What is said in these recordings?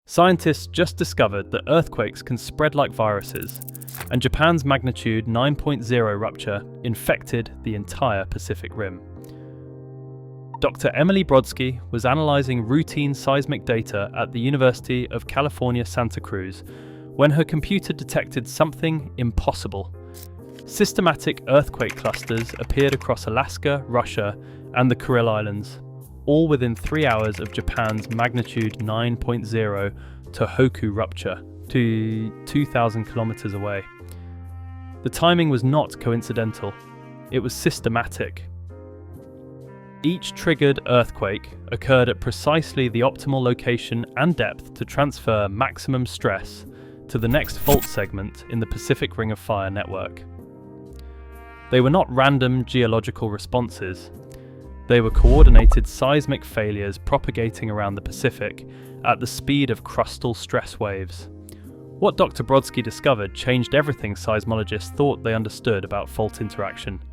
Scientists just discovered that earthquakes can spread like viruses, and Japan's magnitude 9.0 rupture infected the entire Pacific Rim. Dr. Emily Brodsky was analysing routine seismic data at the University of California, Santa Cruz, when her computer detected something impossible. Systematic earthquake clusters appeared across Alaska, Russia, and the Kuril Islands, all within 3 hours of Japan's magnitude 9.0 Tohoku rupture, to 2,000 kilometers away. The timing was not coincidental, it was systematic. Each triggered earthquake occurred at precisely the optimal location and depth to transfer maximum stress to the next fault segment in the Pacific Ring of Fire network. They were not random geological responses. They were coordinated seismic failures propagating around the Pacific at the speed of crustal stress waves. What Dr. Brodsky discovered changed everything seismologists thought they understood about fault interaction.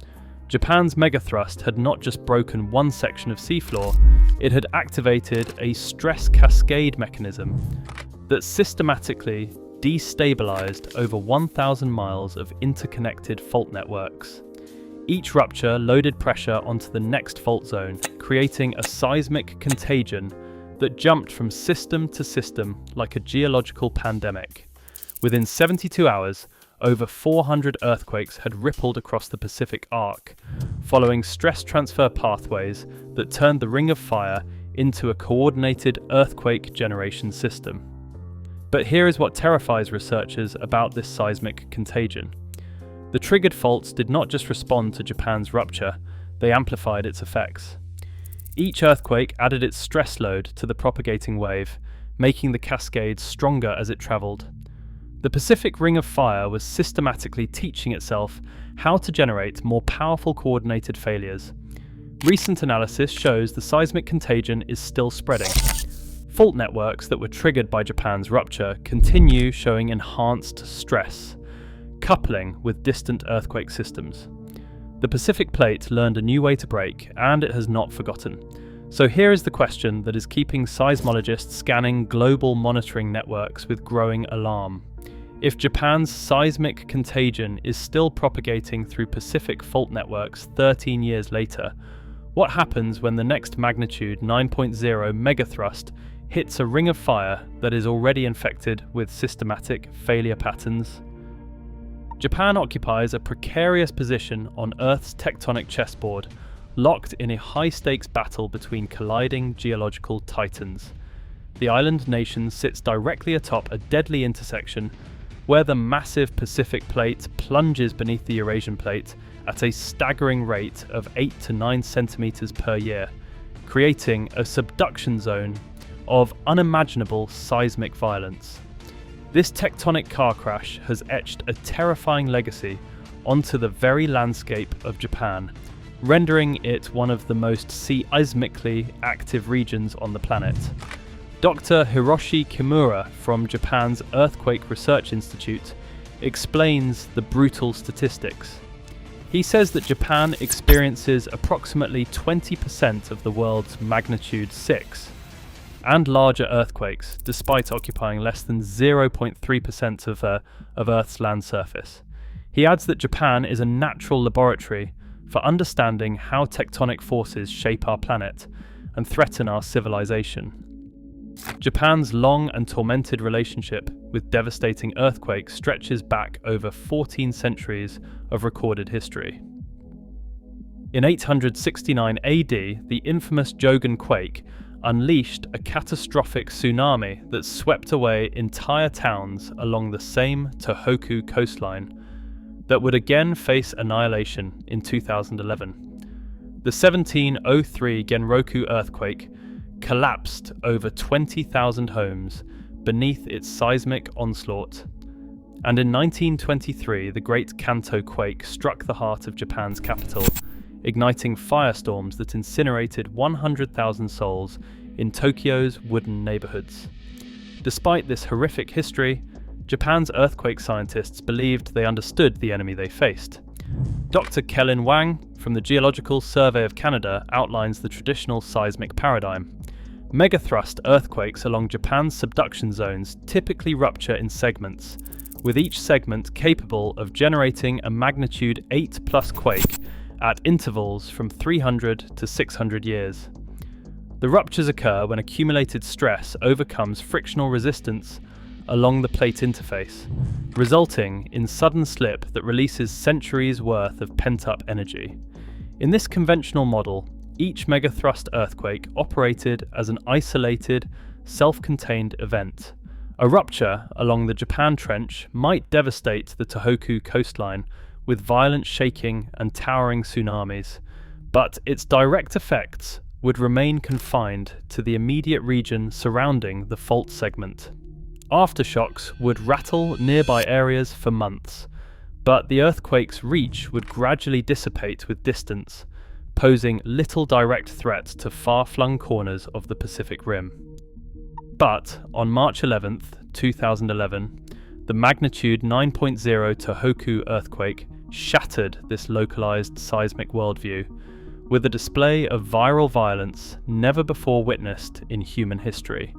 Japan's megathrust had not just broken one section of seafloor, it had activated a stress cascade mechanism that systematically destabilized over 1,000 miles of interconnected fault networks. Each rupture loaded pressure onto the next fault zone, creating a seismic contagion that jumped from system to system like a geological pandemic. Within 72 hours, over 400 earthquakes had rippled across the Pacific Arc, following stress transfer pathways that turned the Ring of Fire into a coordinated earthquake generation system. But here is what terrifies researchers about this seismic contagion. The triggered faults did not just respond to Japan's rupture, they amplified its effects. Each earthquake added its stress load to the propagating wave, making the cascade stronger as it travelled. The Pacific Ring of Fire was systematically teaching itself how to generate more powerful coordinated failures. Recent analysis shows the seismic contagion is still spreading. Fault networks that were triggered by Japan's rupture continue showing enhanced stress, coupling with distant earthquake systems. The Pacific Plate learned a new way to break, and it has not forgotten. So here is the question that is keeping seismologists scanning global monitoring networks with growing alarm. If Japan's seismic contagion is still propagating through Pacific fault networks 13 years later, what happens when the next magnitude 9.0 megathrust hits a ring of fire that is already infected with systematic failure patterns? Japan occupies a precarious position on Earth's tectonic chessboard, locked in a high-stakes battle between colliding geological titans. The island nation sits directly atop a deadly intersection where the massive Pacific Plate plunges beneath the Eurasian Plate at a staggering rate of 8 to 9 centimeters per year, creating a subduction zone of unimaginable seismic violence. This tectonic car crash has etched a terrifying legacy onto the very landscape of Japan, rendering it one of the most seismically active regions on the planet. Dr. Hiroshi Kimura from Japan's Earthquake Research Institute explains the brutal statistics. He says that Japan experiences approximately 20% of the world's magnitude 6 and larger earthquakes, despite occupying less than 0.3% of Earth's land surface. He adds that Japan is a natural laboratory for understanding how tectonic forces shape our planet and threaten our civilization. Japan's long and tormented relationship with devastating earthquakes stretches back over 14 centuries of recorded history. In 869 AD, the infamous Jogan quake unleashed a catastrophic tsunami that swept away entire towns along the same Tohoku coastline that would again face annihilation in 2011. The 1703 Genroku earthquake collapsed over 20,000 homes beneath its seismic onslaught. And in 1923, the Great Kanto quake struck the heart of Japan's capital, igniting firestorms that incinerated 100,000 souls in Tokyo's wooden neighborhoods. Despite this horrific history, Japan's earthquake scientists believed they understood the enemy they faced. Dr. Kellen Wang from the Geological Survey of Canada outlines the traditional seismic paradigm. Megathrust earthquakes along Japan's subduction zones typically rupture in segments, with each segment capable of generating a magnitude 8+ quake at intervals from 300 to 600 years. The ruptures occur when accumulated stress overcomes frictional resistance along the plate interface, resulting in sudden slip that releases centuries worth of pent-up energy. In this conventional model, each megathrust earthquake operated as an isolated, self-contained event. A rupture along the Japan Trench might devastate the Tohoku coastline with violent shaking and towering tsunamis, but its direct effects would remain confined to the immediate region surrounding the fault segment. Aftershocks would rattle nearby areas for months, but the earthquake's reach would gradually dissipate with distance, posing little direct threat to far-flung corners of the Pacific Rim. But on March 11, 2011, the magnitude 9.0 Tohoku earthquake shattered this localized seismic worldview with a display of viral violence never before witnessed in human history.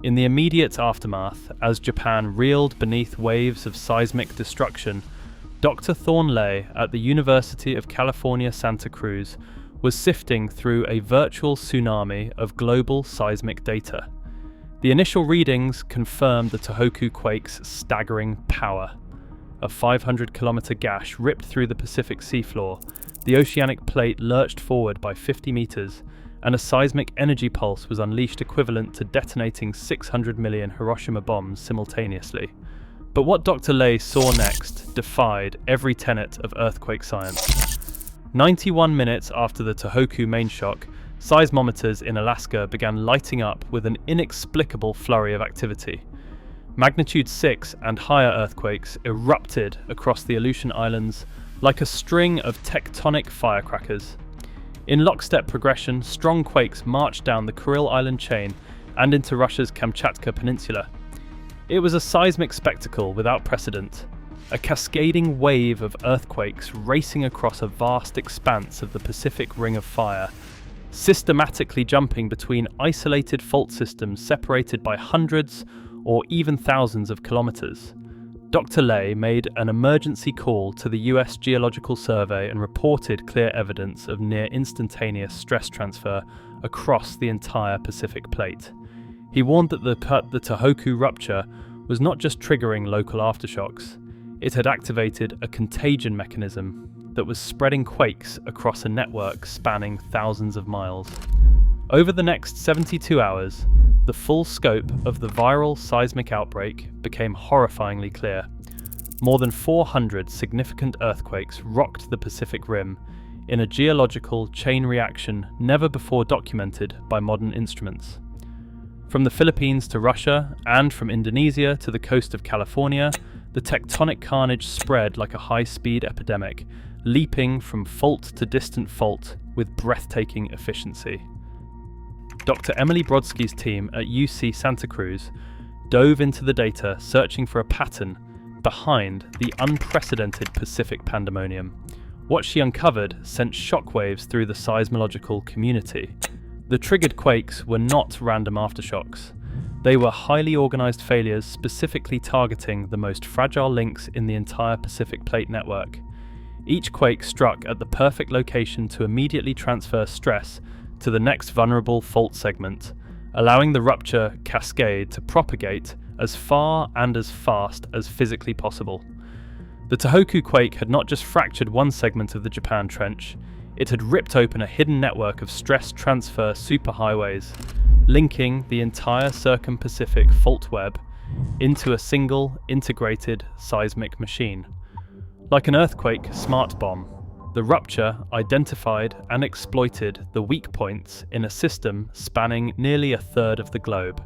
In the immediate aftermath, as Japan reeled beneath waves of seismic destruction, Dr. Thornley at the University of California, Santa Cruz was sifting through a virtual tsunami of global seismic data. The initial readings confirmed the Tohoku quake's staggering power. A 500-kilometer gash ripped through the Pacific seafloor, the oceanic plate lurched forward by 50 meters, and a seismic energy pulse was unleashed equivalent to detonating 600 million Hiroshima bombs simultaneously. But what Dr. Ley saw next defied every tenet of earthquake science. 91 minutes after the Tohoku main shock, seismometers in Alaska began lighting up with an inexplicable flurry of activity. Magnitude 6 and higher earthquakes erupted across the Aleutian Islands like a string of tectonic firecrackers. In lockstep progression, strong quakes marched down the Kuril Island chain and into Russia's Kamchatka Peninsula. It was a seismic spectacle without precedent, a cascading wave of earthquakes racing across a vast expanse of the Pacific Ring of Fire, systematically jumping between isolated fault systems separated by hundreds or even thousands of kilometers. Dr. Ley made an emergency call to the US Geological Survey and reported clear evidence of near instantaneous stress transfer across the entire Pacific plate. He warned that the Tohoku rupture was not just triggering local aftershocks, it had activated a contagion mechanism that was spreading quakes across a network spanning thousands of miles. Over the next 72 hours, the full scope of the viral seismic outbreak became horrifyingly clear. More than 400 significant earthquakes rocked the Pacific Rim in a geological chain reaction never before documented by modern instruments. From the Philippines to Russia, and from Indonesia to the coast of California, the tectonic carnage spread like a high-speed epidemic, leaping from fault to distant fault with breathtaking efficiency. Dr. Emily Brodsky's team at UC Santa Cruz dove into the data searching for a pattern behind the unprecedented Pacific pandemonium. What she uncovered sent shockwaves through the seismological community. The triggered quakes were not random aftershocks. They were highly organized failures specifically targeting the most fragile links in the entire Pacific Plate network. Each quake struck at the perfect location to immediately transfer stress to the next vulnerable fault segment, allowing the rupture cascade to propagate as far and as fast as physically possible. The Tohoku quake had not just fractured one segment of the Japan Trench, it had ripped open a hidden network of stress transfer superhighways, linking the entire Circum-Pacific fault web into a single integrated seismic machine. Like an earthquake smart bomb, the rupture identified and exploited the weak points in a system spanning nearly a third of the globe,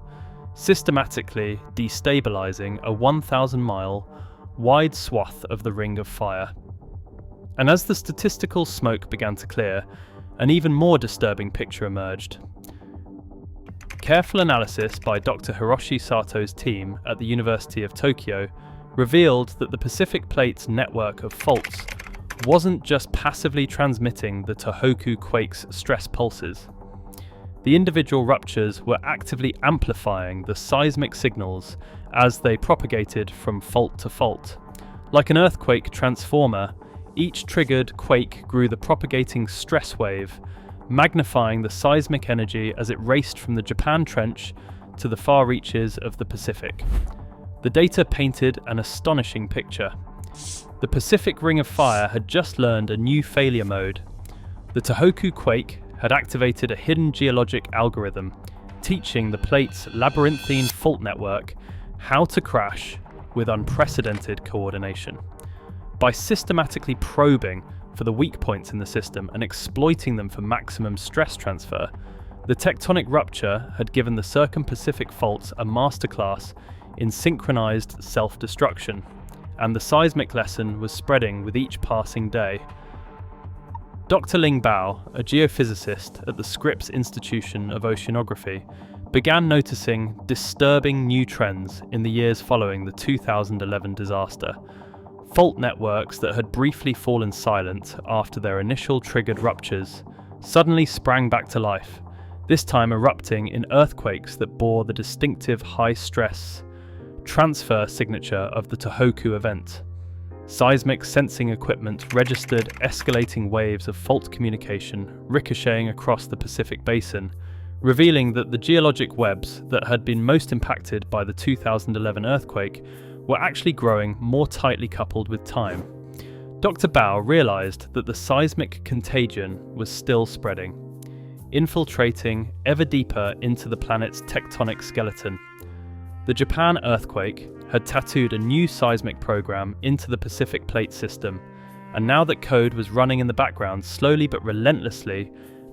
systematically destabilizing a 1,000-mile wide swath of the Ring of Fire. And as the statistical smoke began to clear, an even more disturbing picture emerged. Careful analysis by Dr. Hiroshi Sato's team at the University of Tokyo revealed that the Pacific Plate's network of faults wasn't just passively transmitting the Tohoku quake's stress pulses. the individual ruptures were actively amplifying the seismic signals as they propagated from fault to fault. Like an earthquake transformer, each triggered quake grew the propagating stress wave, magnifying the seismic energy as it raced from the Japan Trench to the far reaches of the Pacific. The data painted an astonishing picture. The Pacific Ring of Fire had just learned a new failure mode. The Tohoku quake had activated a hidden geologic algorithm, teaching the plate's labyrinthine fault network how to crash with unprecedented coordination. By systematically probing for the weak points in the system and exploiting them for maximum stress transfer, the tectonic rupture had given the Circum-Pacific faults a masterclass in synchronized self-destruction, and the seismic lesson was spreading with each passing day. Dr. Ling Bao, a geophysicist at the Scripps Institution of Oceanography, began noticing disturbing new trends in the years following the 2011 disaster. Fault networks that had briefly fallen silent after their initial triggered ruptures suddenly sprang back to life, this time erupting in earthquakes that bore the distinctive high-stress transfer signature of the Tohoku event. Seismic sensing equipment registered escalating waves of fault communication ricocheting across the Pacific Basin, revealing that the geologic webs that had been most impacted by the 2011 earthquake were actually growing more tightly coupled with time. Dr. Bao realized that the seismic contagion was still spreading, infiltrating ever deeper into the planet's tectonic skeleton. The Japan earthquake had tattooed a new seismic program into the Pacific Plate system, and now that code was running in the background, slowly but relentlessly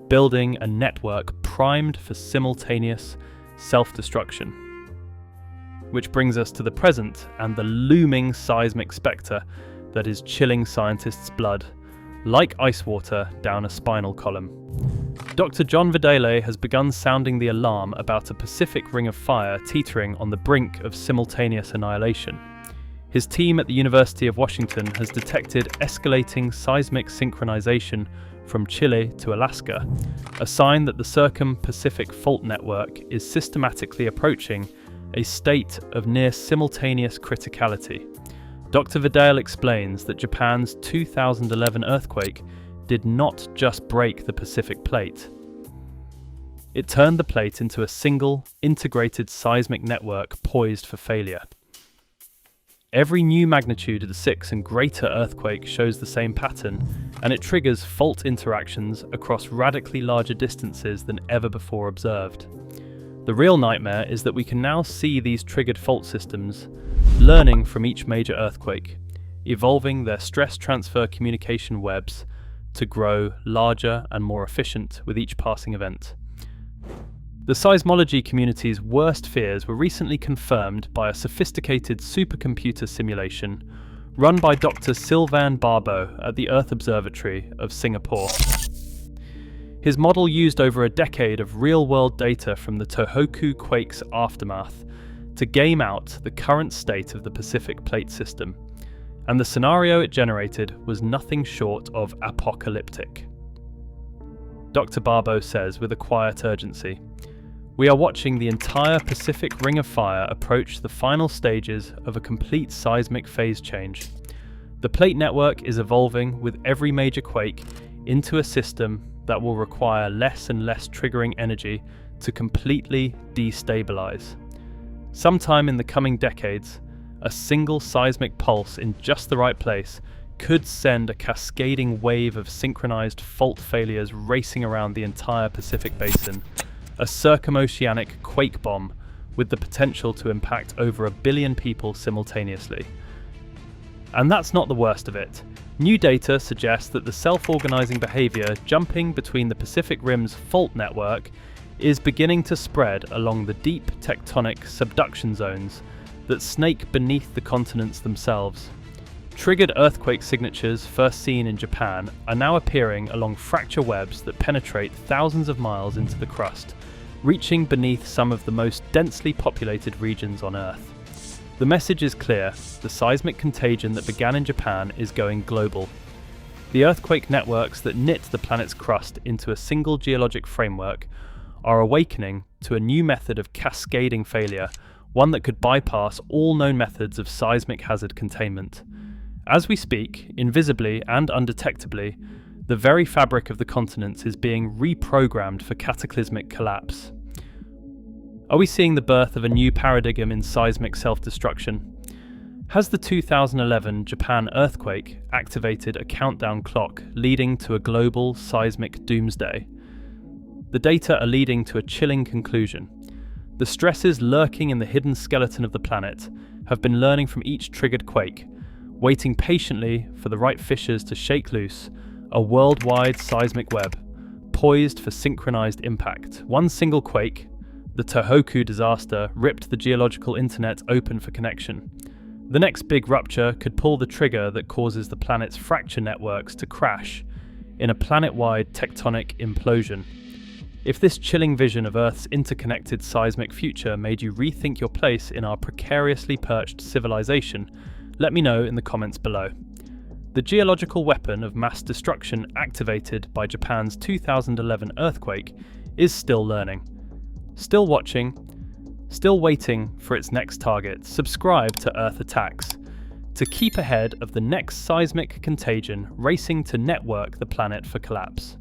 building a network primed for simultaneous self-destruction. Which brings us to the present and the looming seismic spectre that is chilling scientists' blood, like ice water down a spinal column. Dr. John Vidale has begun sounding the alarm about a Pacific Ring of Fire teetering on the brink of simultaneous annihilation. His team at the University of Washington has detected escalating seismic synchronization from Chile to Alaska, a sign that the Circum-Pacific fault network is systematically approaching a state of near simultaneous criticality. Dr. Vidal explains that Japan's 2011 earthquake did not just break the Pacific Plate. It turned the plate into a single, integrated seismic network poised for failure. Every new magnitude of the 6 and greater earthquake shows the same pattern, and it triggers fault interactions across radically larger distances than ever before observed. The real nightmare is that we can now see these triggered fault systems learning from each major earthquake, evolving their stress transfer communication webs to grow larger and more efficient with each passing event. The seismology community's worst fears were recently confirmed by a sophisticated supercomputer simulation run by Dr. Sylvain Barbeau at the Earth Observatory of Singapore. His model used over a decade of real-world data from the Tohoku quake's aftermath to game out the current state of the Pacific Plate system, and the scenario it generated was nothing short of apocalyptic. Dr. Barbeau says with a quiet urgency, "We are watching the entire Pacific Ring of Fire approach the final stages of a complete seismic phase change. The plate network is evolving with every major quake into a system that will require less and less triggering energy to completely destabilize. Sometime in the coming decades, a single seismic pulse in just the right place could send a cascading wave of synchronized fault failures racing around the entire Pacific Basin, a circumoceanic quake bomb with the potential to impact over 1 billion people simultaneously." And that's not the worst of it. New data suggests that the self-organizing behavior jumping between the Pacific Rim's fault network is beginning to spread along the deep tectonic subduction zones that snake beneath the continents themselves. Triggered earthquake signatures first seen in Japan are now appearing along fracture webs that penetrate thousands of miles into the crust, reaching beneath some of the most densely populated regions on Earth. The message is clear: the seismic contagion that began in Japan is going global. The earthquake networks that knit the planet's crust into a single geologic framework are awakening to a new method of cascading failure, one that could bypass all known methods of seismic hazard containment. As we speak, invisibly and undetectably, the very fabric of the continents is being reprogrammed for cataclysmic collapse. Are we seeing the birth of a new paradigm in seismic self-destruction? Has the 2011 Japan earthquake activated a countdown clock leading to a global seismic doomsday? The data are leading to a chilling conclusion. The stresses lurking in the hidden skeleton of the planet have been learning from each triggered quake, waiting patiently for the right fissures to shake loose a worldwide seismic web, poised for synchronized impact. One single quake, the Tohoku disaster, ripped the geological internet open for connection. The next big rupture could pull the trigger that causes the planet's fracture networks to crash in a planet-wide tectonic implosion. If this chilling vision of Earth's interconnected seismic future made you rethink your place in our precariously perched civilization, let me know in the comments below. The geological weapon of mass destruction activated by Japan's 2011 earthquake is still learning. Still watching, still waiting for its next target. Subscribe to Earth Attacks to keep ahead of the next seismic contagion racing to network the planet for collapse.